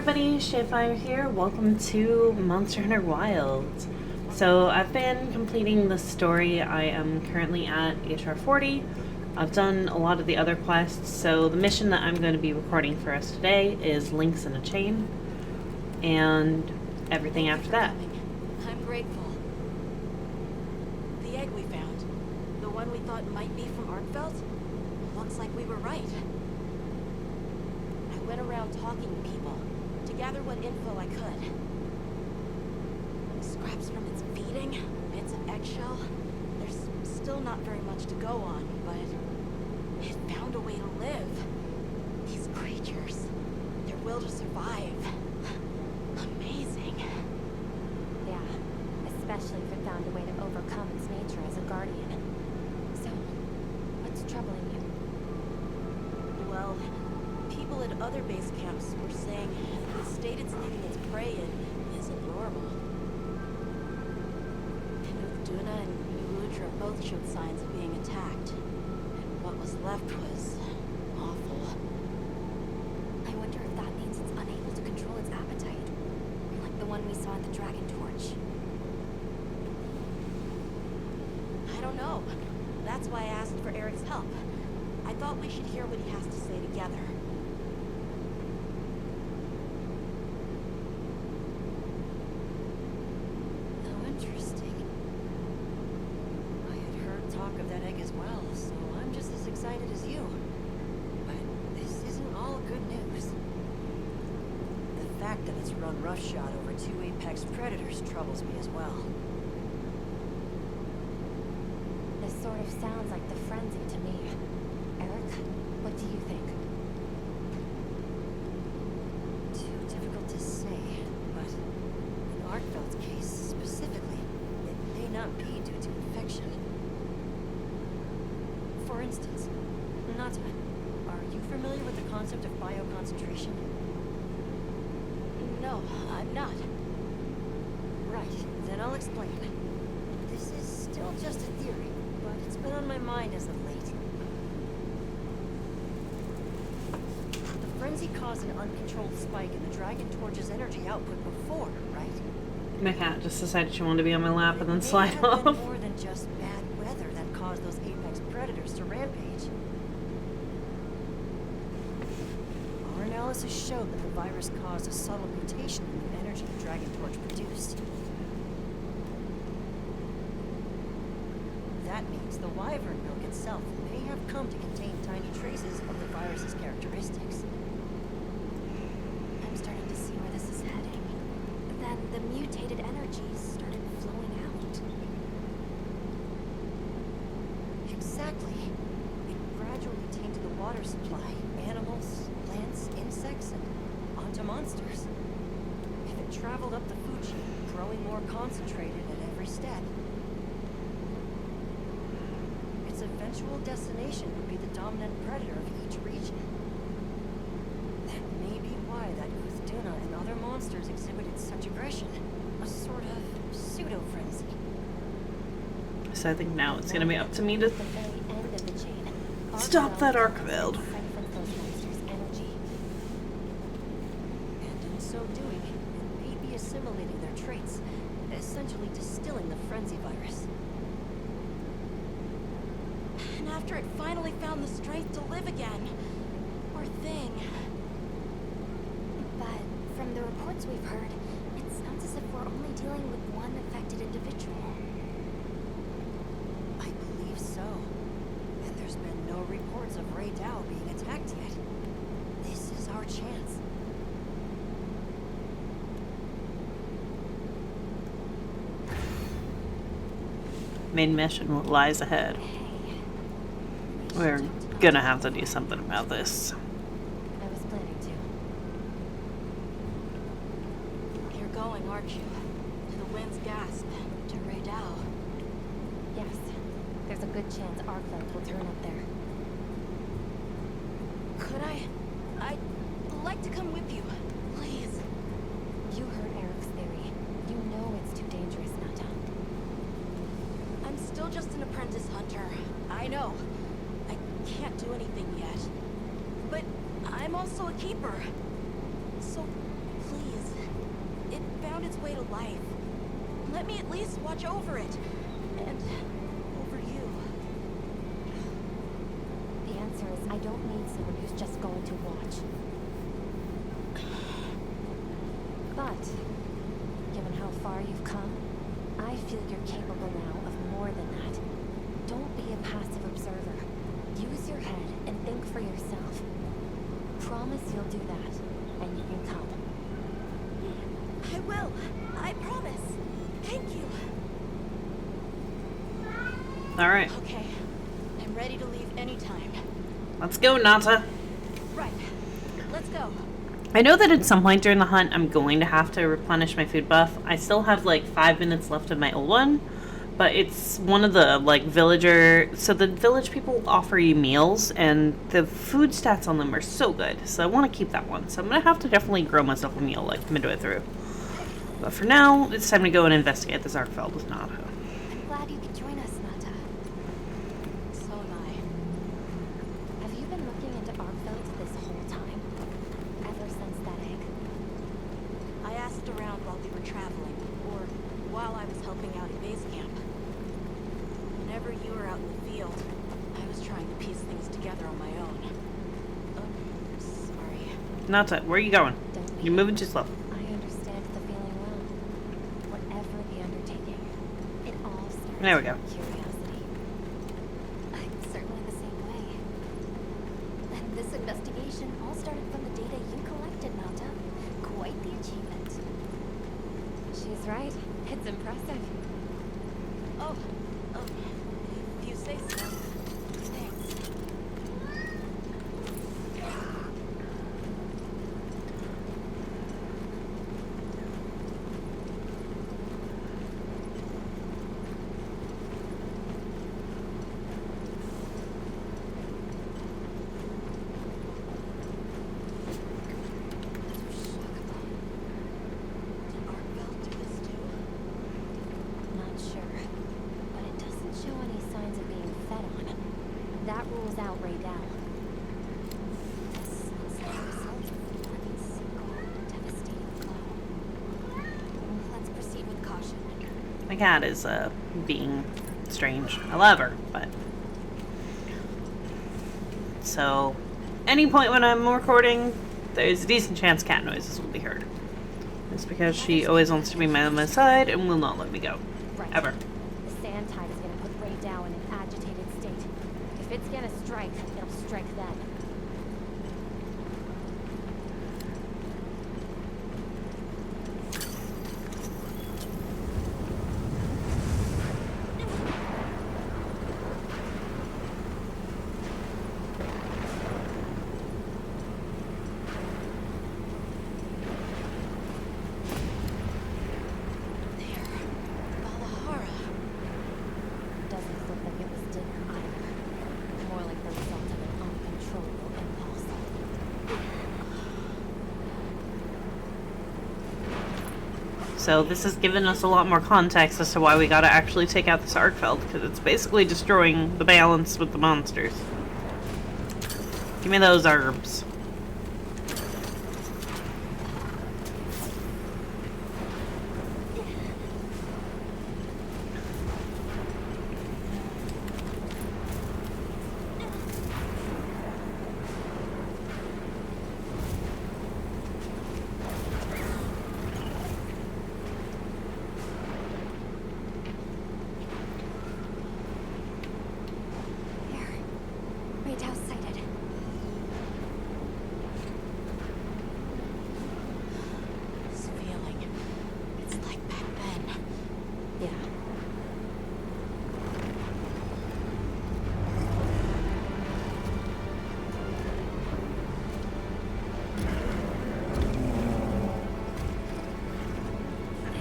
everybody, Sheafyre here. Welcome to Monster Hunter Wilds. So I've been completing the story. I am currently at HR 40. I've done a lot of the other quests, so the mission that I'm going to be recording for us today is Links in a Chain, and everything after that. I'm grateful. The egg we found, the one we thought might be from Arkfeld, looks like we were right. I went around talking to people to gather what info I could. Scraps from its feeding, bits of eggshell. There's still not very much to go on, but it found a way to live. These creatures, their will to survive. Amazing. Yeah, especially if it found a way to overcome its nature as a guardian. So, what's troubling you? Well, people at other base camps were saying the state it's leaving its prey in isn't normal. Duna and Uludra both showed signs of being attacked, and what was left was awful. I wonder if that means it's unable to control its appetite, like the one we saw at the Dragon Torch. I don't know. That's why I asked for Eric's help. I thought we should hear what he has to say together. How interesting. I had heard talk of that egg as well, so I'm just as excited as you. But this isn't all good news. The fact that it's run roughshod over 2 apex predators troubles me as well. This sort of sounds like the frenzy to me. Eric, what do you think? Too difficult to say, but in Arkfeld's case specifically, it may not be due to infection. For instance, Nata, are you familiar with the concept of bioconcentration? No, I'm not. Right, then I'll explain. This is still just a theory, but it's been on my mind as of late. The frenzy caused an uncontrolled spike in the Dragon Torch's energy output before, right? My cat just decided she wanted to be on my lap and then It may slide have off. been more than just bad weather that caused those apex predators to rampage. Our analysis showed that the virus caused a subtle mutation in the energy the Dragon Torch produced. That means the wyvern milk itself may have come to contain tiny traces of the virus's characteristics. I'm starting to see where this is heading. Then the mutated energy started flowing out. Exactly. It gradually tainted the water supply, animals, plants, insects, and onto monsters. If it traveled up the food chain, growing more concentrated at every step, its eventual destination would be the dominant predator of each region. That may be why that Duna and other monsters exhibited such aggression. A sort of pseudo-frenzy. So I think now it's going to be up to me to At the very end of the chain, stop that Arkfeld. siphons those monsters' energy. And in so doing, it may be assimilating their traits, essentially distilling the frenzy virus. And after it finally found the strength to live again, poor thing. But from the reports we've heard, it sounds as if we're only dealing with one affected individual. I believe so. And there's been no reports of Ray Dow being attacked yet. This is our chance. Main mission lies ahead. We're gonna have to do something about this. I was planning to. You're going, aren't you? To the wind's gasp, to Ray Dow. Yes, there's a good chance Arkfeld will turn up there. Could I? I'd like to come with you, please. You heard Eric's theory. You know it's too dangerous, Nata. I'm still just an apprentice hunter. I know. I can't do anything yet. But I'm also a keeper. So its way to life. Let me at least watch over it. And over you. The answer is I don't need someone who's just going to watch. But, given how far you've come, I feel you're capable now of more than that. Don't be a passive observer. Use your head and think for yourself. Promise you'll do that, and you can come. I will. I promise. Thank you. Alright, Okay. I'm ready to leave anytime. let's go, Nata. Right. Let's go. I know that at some point during the hunt, I'm going to have to replenish my food buff. I still have like 5 minutes left of my old one, but it's one of the like so the village people offer you meals, and the food stats on them are so good. So I want to keep that one. So I'm going to have to definitely grow myself a meal like midway through. But for now, it's time to go and investigate this Arkfeld with Nata. I'm glad you could join us, Nata. So am I. Have you been looking into Arkfeld this whole time? Ever since that egg? I asked around while we were traveling, or while I was helping out at base camp. Whenever you were out in the field, I was trying to piece things together on my own. Oh, sorry. Nata, where are you going? Don't be. You're moving too slow. I understand the feeling well. Whatever the undertaking, it all starts There we go. with curiosity. I'm certainly the same way. And this investigation all started from the data you collected, Nata. Quite the achievement. She's right. It's impressive. Oh, if you say so. Thanks. Did Arkfeld do this too? Not sure. But it doesn't show any signs of being fed on. That rules out Ray Dow. This looks like the result of one single devastating blow. Let's proceed with caution. My cat is being strange. I love her, but so any point when I'm recording, there's a decent chance cat noises will be heard. It's because she always wants to be on my side and will not let me go. Right. Ever. The sand tide is going to put Ray Dow in an agitated state. If it's going to strike, it'll strike then. There. Valahara. Doesn't look like it was dinner either. More like the result of an uncontrollable impulse. So this has given us a lot more context as to why we gotta actually take out this Arkfeld, because it's basically destroying the balance with the monsters. Give me those herbs. There. Ray Dow sighted. This feeling. It's like back then. Yeah.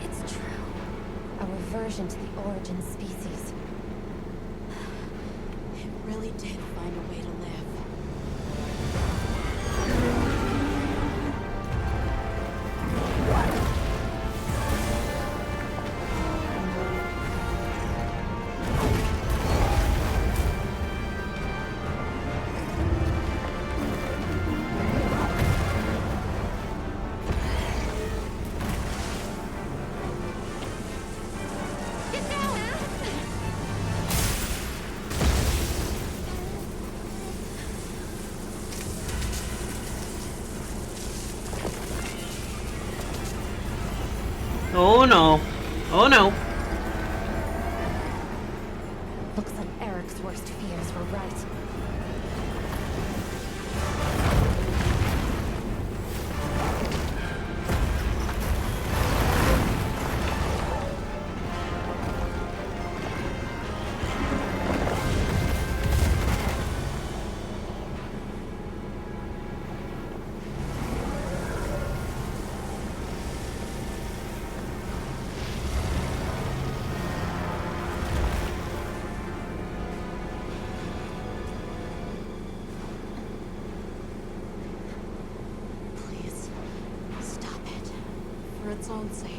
It's true. A reversion to the origin species. It really did find a way to live. Oh no. Oh no. Looks like Eric's worst fears were right. Please, stop it. For its own sake.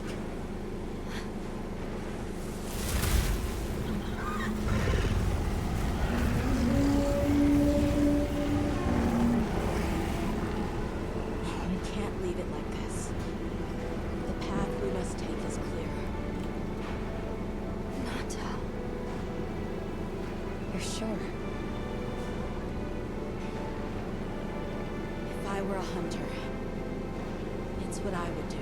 We can't leave it like this. The path we must take is clear. Nata. You're sure? If I were a hunter, it's what I would do.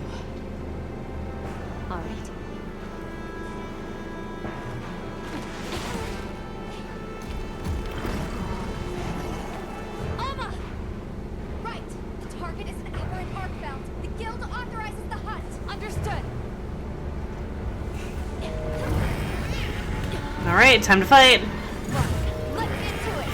All right. Alma! Right. The target is an aberrant arcbound. The guild authorizes the hunt. Understood. Alright, time to fight. Let's get to it.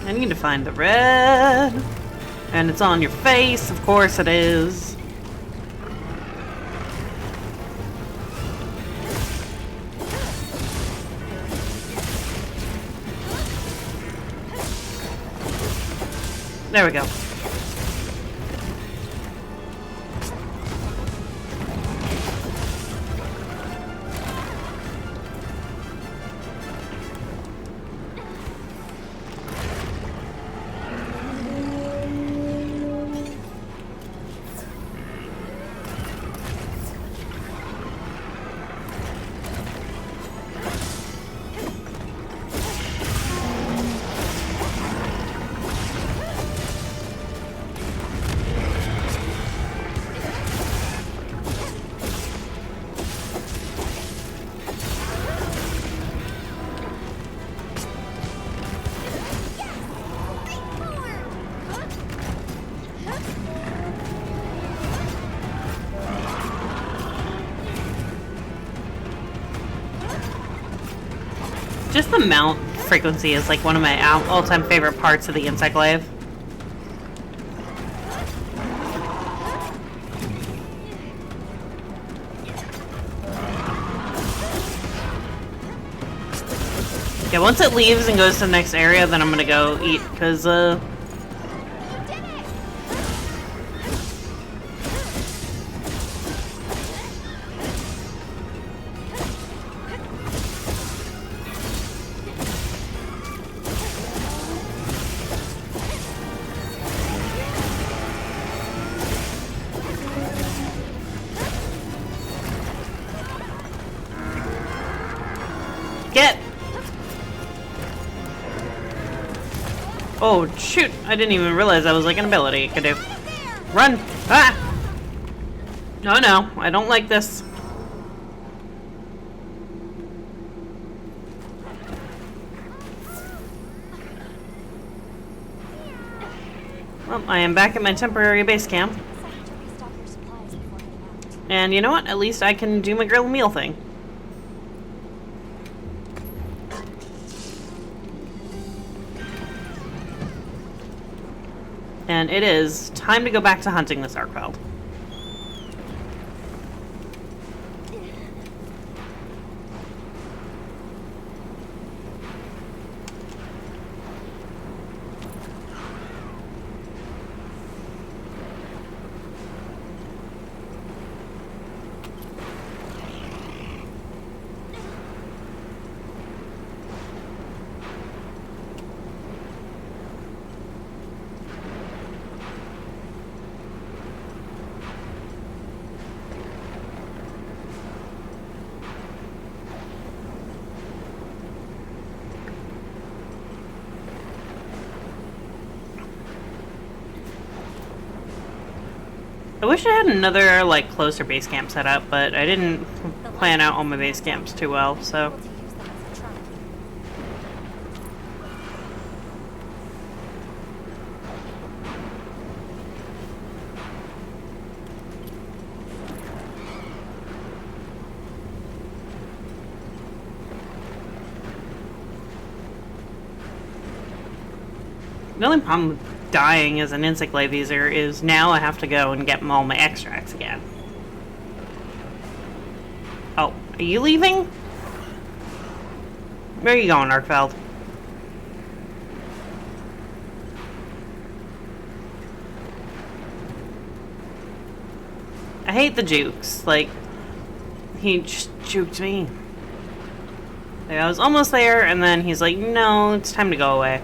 I need to find the red. And it's on your face, of course it is. There we go. Just the mount frequency is like one of my all-time favorite parts of the insect glaive. Yeah, once it leaves and goes to the next area, then I'm gonna go eat, because, get! Oh, shoot! I didn't even realize that was like an ability it could do. Run! Ah! No, no, I don't like this. Well, I am back at my temporary base camp. And you know what? At least I can do my grilled meal thing. And it is time to go back to hunting this Arcveld. I wish I had another, like, closer base camp set up, but I didn't plan out all my base camps too well, so... Able to use them as a trap. The only problem with dying as an insect user is now I have to go and get all my extracts again. Oh, are you leaving? Where are you going, Arkfeld? I hate the jukes. Like, he just juked me. Like, I was almost there, and then he's like, no, it's time to go away.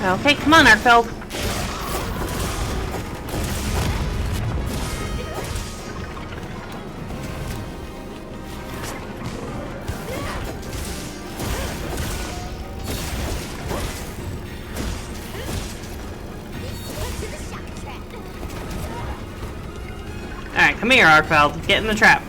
Okay, come on, Arkfeld. Alright, come here, Arkfeld. Get in the trap.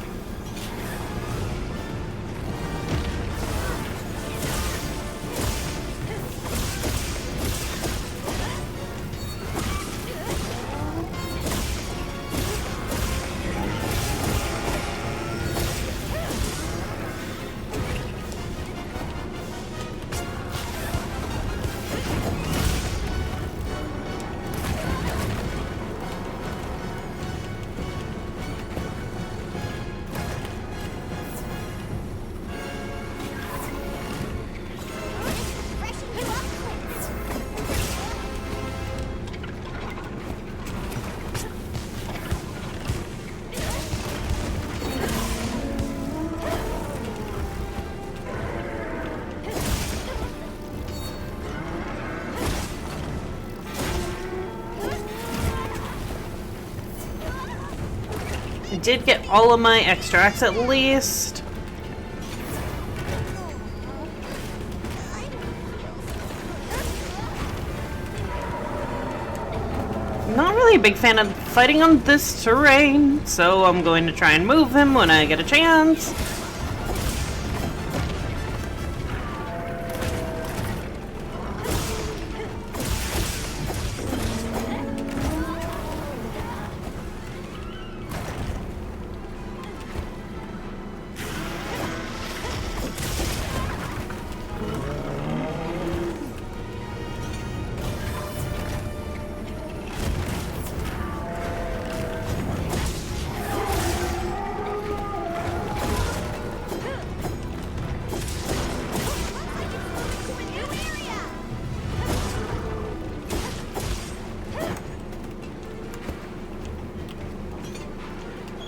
I did get all of my extracts at least. Not really a big fan of fighting on this terrain, so I'm going to try and move him when I get a chance.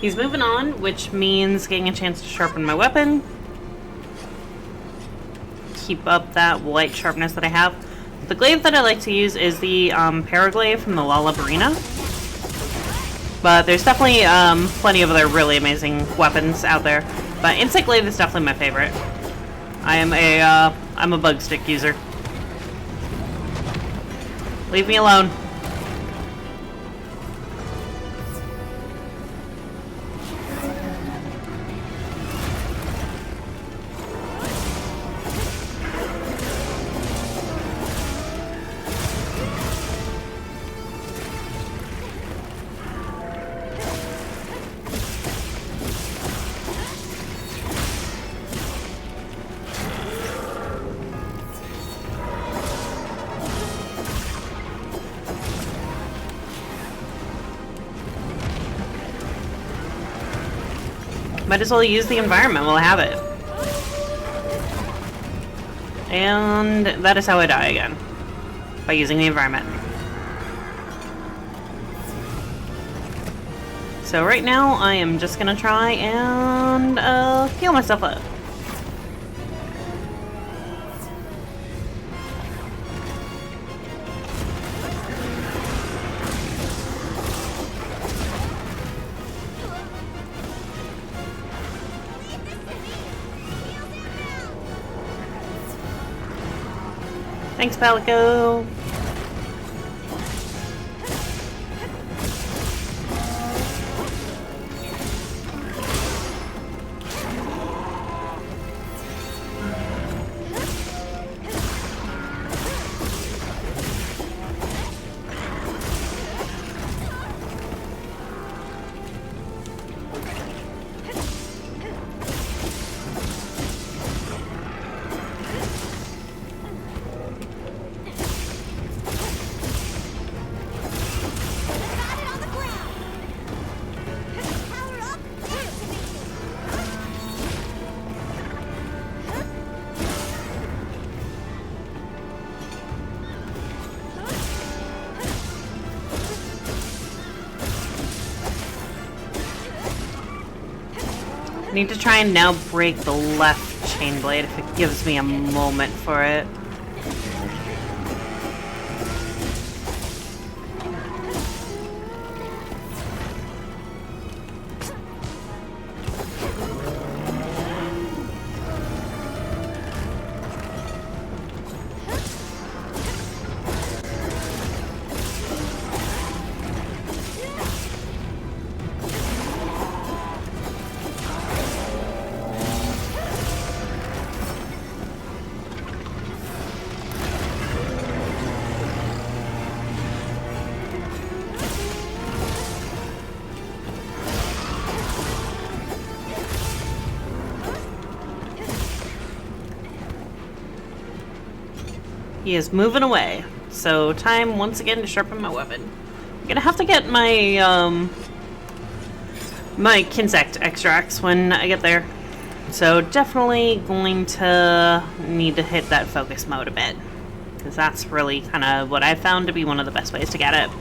He's moving on, which means getting a chance to sharpen my weapon. Keep up that light sharpness that I have. The glaive that I like to use is the Paraglaive from the Lalabarina. But there's definitely plenty of other really amazing weapons out there. But Insect Glaive is definitely my favorite. I I'm a bug stick user. Leave me alone. Might as well use the environment while I have it. And that is how I die again. By using the environment. So right now, I am just gonna try and heal myself up. Thanks, Palico. I need to try and now break the left chain blade if it gives me a moment for it. He is moving away, so time once again to sharpen my weapon. I'm gonna have to get my my Kinsect extracts when I get there. So definitely going to need to hit that focus mode a bit, because that's really kind of what I found to be one of the best ways to get it.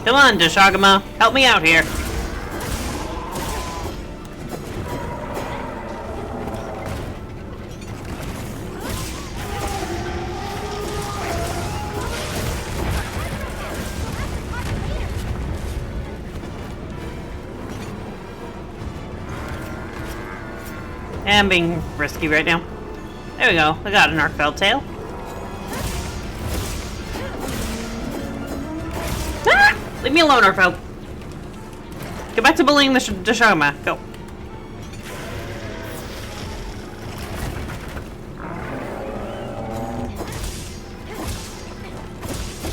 Come on, Deshagama, help me out here. I'm being risky right now. There we go, I got an Arcfeld tail. Ah! Leave me alone, Arcfeld. Get back to bullying the Deshagama. Go.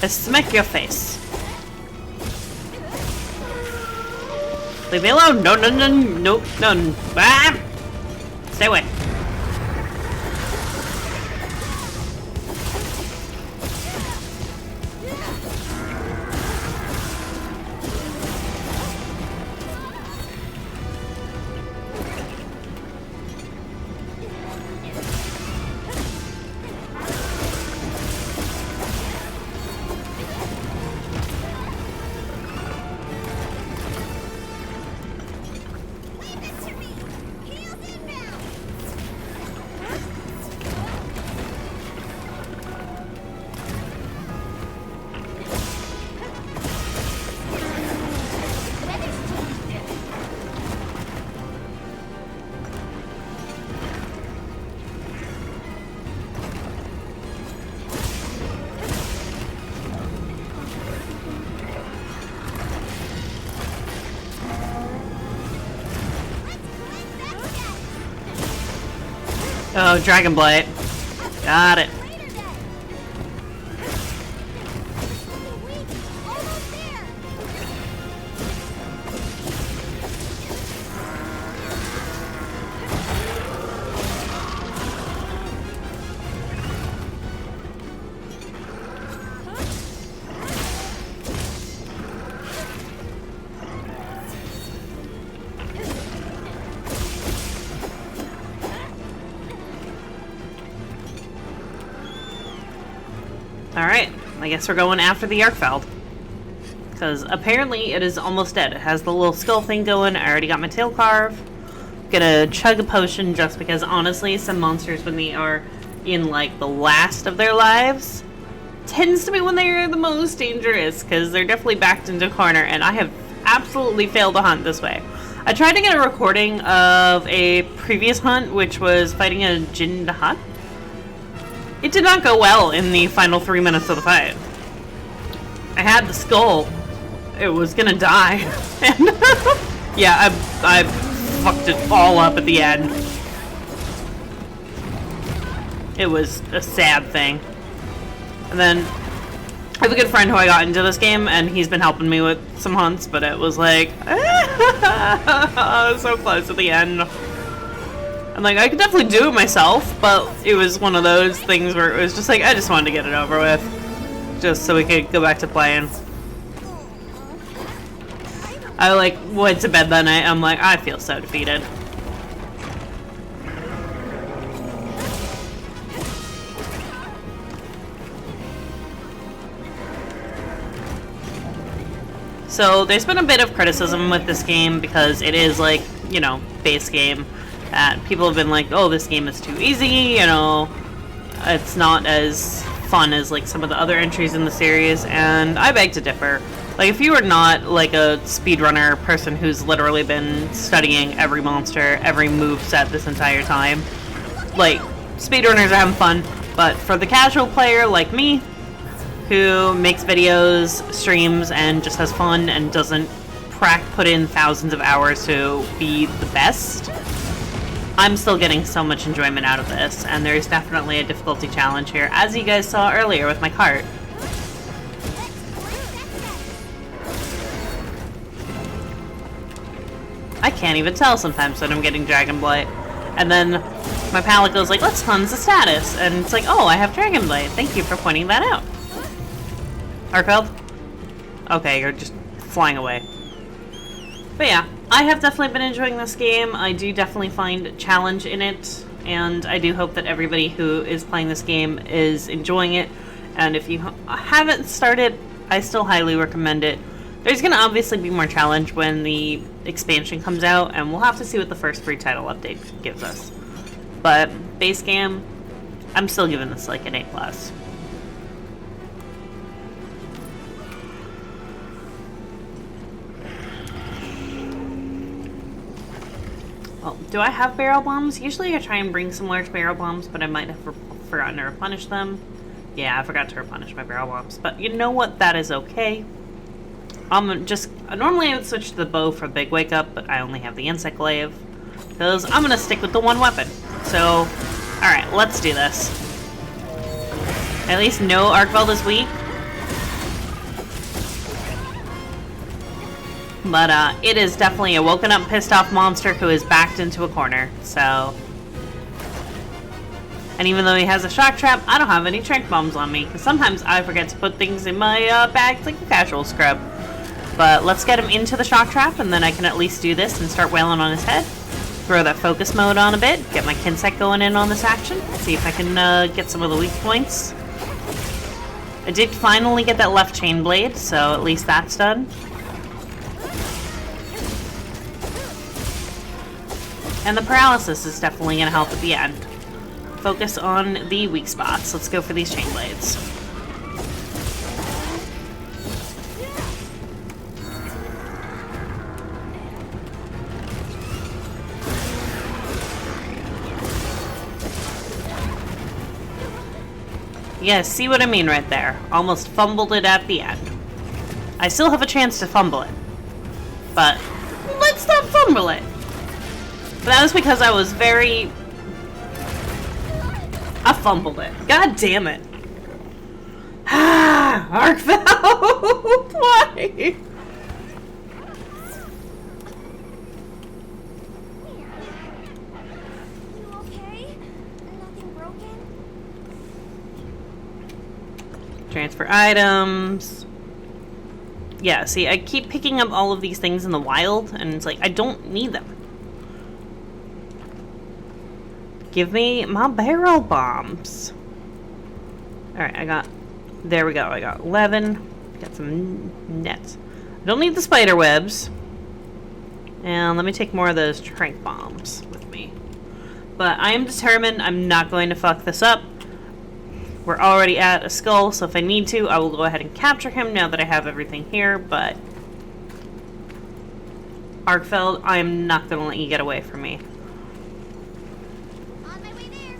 Smack your face. Leave me alone. No, no, no, no, no. Ah! Stay away. Oh, Dragon Blight. Got it. Alright, I guess we're going after the Arkfeld. Because apparently it is almost dead. It has the little skull thing going. I already got my tail carve. Gonna chug a potion just because honestly, some monsters when they are in like the last of their lives tends to be when they are the most dangerous because they're definitely backed into a corner, and I have absolutely failed to hunt this way. I tried to get a recording of a previous hunt which was fighting a Jin Dahat. It did not go well in the final 3 minutes of the fight. I had the skull. It was gonna die. And yeah, I fucked it all up at the end. It was a sad thing. And then I have a good friend who I got into this game, and he's been helping me with some hunts, but it was like, I was so close at the end. I'm like, I could definitely do it myself, but it was one of those things where it was just like, I just wanted to get it over with. Just so we could go back to playing. I like went to bed that night, I'm like, I feel so defeated. So there's been a bit of criticism with this game because it is like, you know, base game. People have been like, oh, this game is too easy, you know, it's not as fun as like some of the other entries in the series, and I beg to differ. Like, if you are not like a speedrunner person who's literally been studying every monster, every moveset this entire time, like, speedrunners are having fun, but for the casual player like me, who makes videos, streams, and just has fun and doesn't put in thousands of hours to be the best, I'm still getting so much enjoyment out of this, and there's definitely a difficulty challenge here, as you guys saw earlier with my cart. I can't even tell sometimes when I'm getting Dragon Blight. And then my palette goes like, let's cleanse the status. And it's like, oh, I have Dragon Blight. Thank you for pointing that out. Arkfeld? Okay, you're just flying away. But yeah, I have definitely been enjoying this game. I do definitely find challenge in it, and I do hope that everybody who is playing this game is enjoying it. And if you haven't started, I still highly recommend it. There's going to obviously be more challenge when the expansion comes out, and we'll have to see what the first free title update gives us. But base game, I'm still giving this like an A+. Well, do I have barrel bombs? Usually I try and bring some large barrel bombs, but I might have forgotten to replenish them. Yeah, I forgot to replenish my barrel bombs. But you know what? That is okay. Normally I would switch to the bow for big wake up, but I only have the insect glaive. Because I'm gonna stick with the one weapon. So, alright, let's do this. At least no Arkfeld is weak. But it is definitely a woken up, pissed off monster who is backed into a corner, so. And even though he has a shock trap, I don't have any trank bombs on me, because sometimes I forget to put things in my bags like a casual scrub. But let's get him into the shock trap, and then I can at least do this and start wailing on his head. Throw that focus mode on a bit, get my Kinsect going in on this action, see if I can get some of the weak points. I did finally get that left chain blade, so at least that's done. And the paralysis is definitely going to help at the end. Focus on the weak spots. Let's go for these chain blades. You guys see what I mean right there? Almost fumbled it at the end. I still have a chance to fumble it. But let's not fumble it. But that was because I was very I fumbled it. God damn it. Ah, Arkfell! Why? You okay? Nothing broken? Transfer items. Yeah, see, I keep picking up all of these things in the wild, and it's like, I don't need them. Give me my barrel bombs. Alright, I got... There we go, I got 11. Got some nets. I don't need the spider webs. And let me take more of those trank bombs with me. But I am determined I'm not going to fuck this up. We're already at a skull, so if I need to, I will go ahead and capture him now that I have everything here, but... Arkfell, I am not going to let you get away from me. On my way there.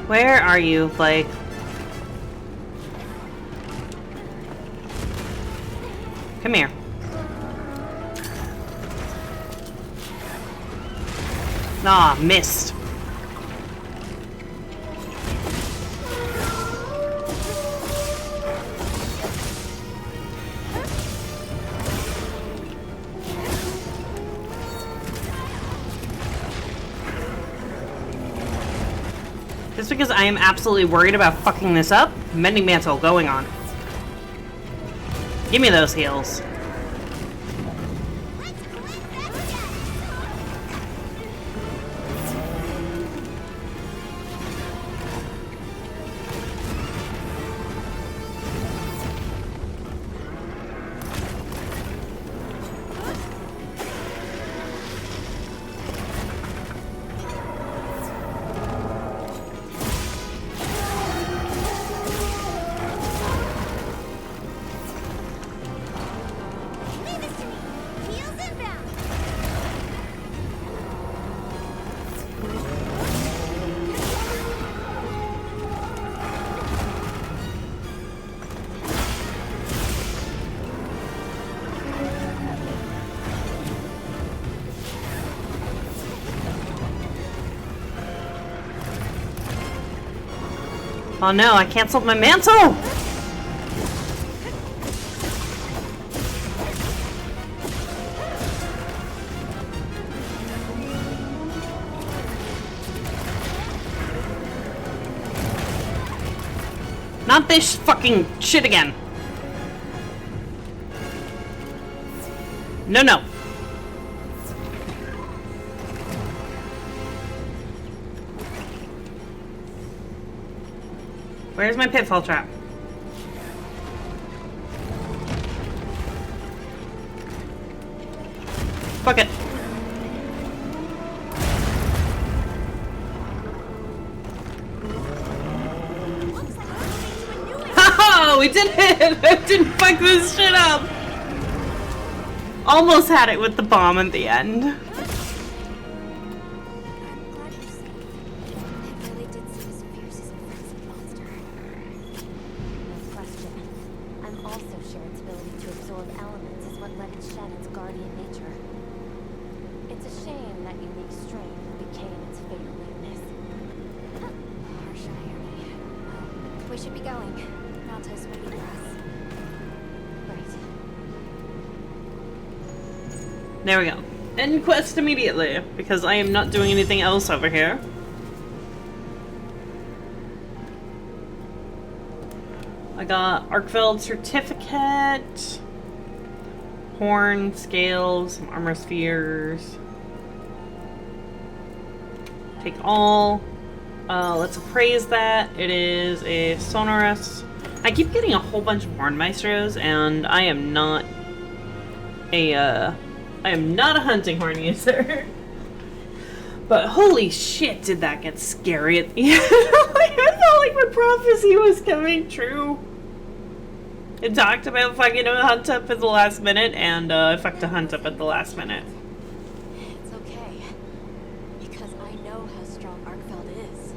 Where are you? Like... Come here. Nah, missed. Just because I am absolutely worried about fucking this up, Mending Mantle going on. Give me those heals. Oh no, I canceled my mantle! Not this fucking shit again. No, no. Where's my pitfall trap? Fuck it. Haha, we did it! I didn't fuck this shit up! Almost had it with the bomb at the end. I'm glad you're safe. It really did seem as fierce as a frenzied monster. No question. I'm also share its ability to absorb elements is what let it shed its guardian nature. It's a shame that unique strength became its fatal weakness. Harsh irony. Well, we should be going. Nanto's waiting for us. Right. There we go. End quest immediately, because I am not doing anything else over here. I got Arkfeld certificate, horn, scales, some armor spheres. Take all. Let's appraise that. It is a sonorous. I keep getting a whole bunch of horn maestros, and I am not a hunting horn user. But holy shit, did that get scary at the end. I felt like my prophecy was coming true. It talked about fucking a hunt up at the last minute, and I fucked a hunt up at the last minute. It's okay. Because I know how strong Arkfeld is.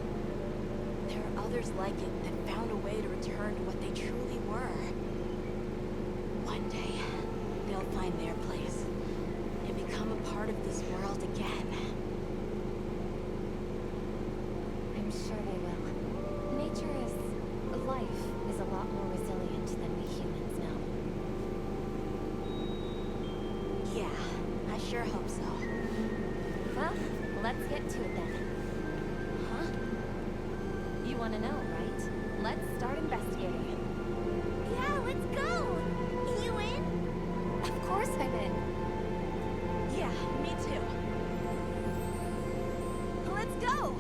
There are others like it that found a way to return to what they truly were. One day, they'll find their place and become a part of this world again. I'm sure they will. Life is a lot more resilient than we humans know. Yeah, I sure hope so. Well, let's get to it then. Huh? You want to know, right? Let's start investigating. Yeah, let's go! You in? Of course I'm in. Yeah, me too. Let's go!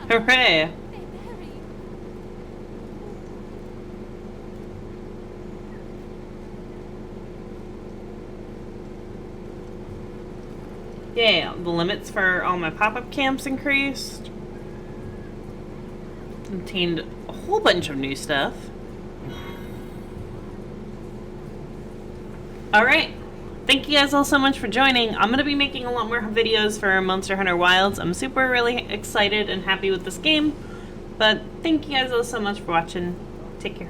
Hooray! Yeah, the limits for all my pop-up camps increased. Contained a whole bunch of new stuff. Alright. Thank you guys all so much for joining. I'm going to be making a lot more videos for Monster Hunter Wilds. I'm super really excited and happy with this game. But thank you guys all so much for watching. Take care.